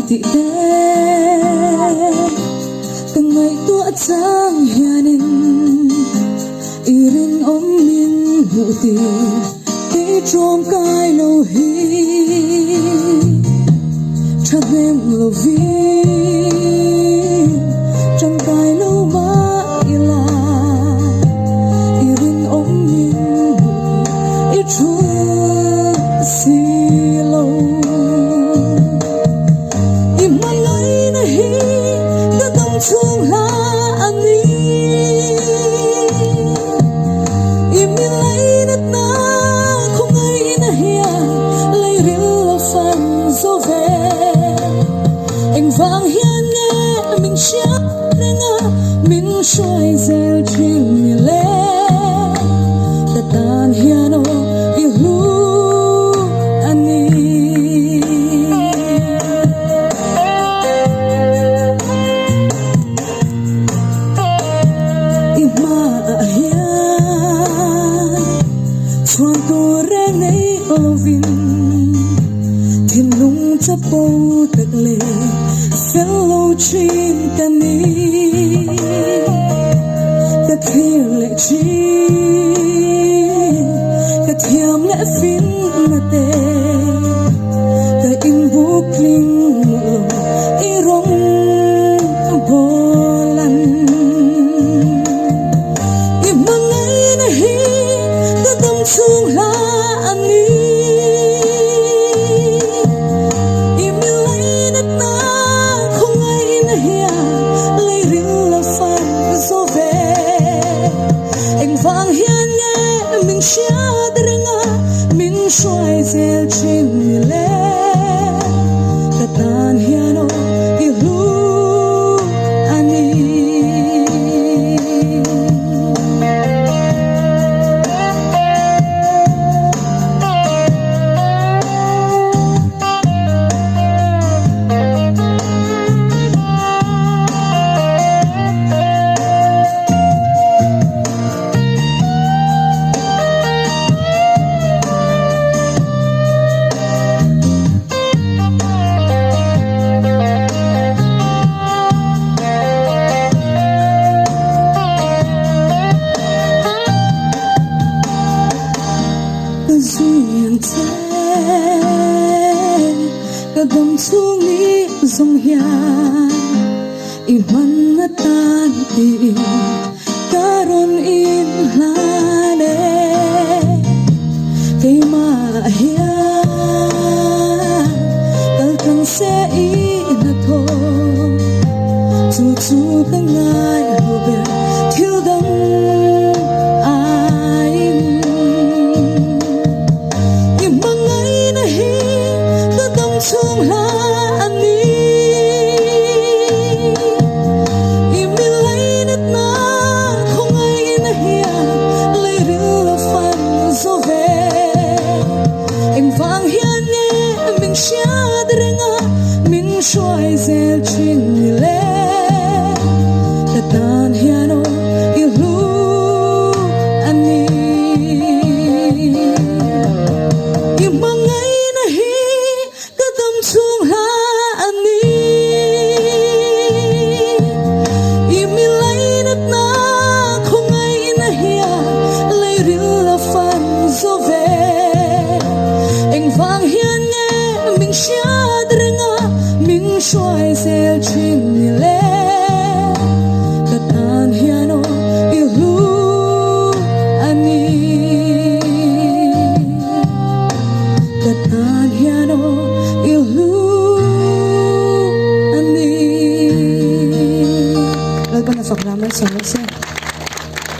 ti te kangai tua chang hianin irin om min hu ti ti trom kai lo hi chadem lo vi trong kai lo ma ila irin om min hu i chu si lo chung la ani imi lai nat na không ai na hia lai ril la fan zo ve anh vang hian nghe mình chia nga mình xoay zel chim mi le ta tan hian o i lu ani chuan tu reng nei lovin thiên lung cha po tak le fellow chin kani ka thir le chin ka thiam le fin na te ka in buk ling i rong bolan i mangai na hi ka dam chung la ani imi lai nat na không ai na hia lai ril la fan zo ve anh vang hian nghe mình chia drenga mình xoay zel chim mi le ka tan hian o i lu ani ka dam chung ni zong hian i man na tan ti karon in la le ke ma hian kal kan se i na tho chu chu ka ngai ho be thil dam chung la ani imi lai nat na không ai na hia lai ril la fan zo ve anh vang hian nghe mình chia drenga mình xoay zel chin mi le ta tan hian o i lu ani i mangai na hi chung la ani imi lai nat na không ai na hia lai ril la fan zo ve anh vang hian nghe mình chia drenga mình xoay zel chin mi le ka tan hian o i lu ani ka tan hian o i lu ani. Lagu na sobrang may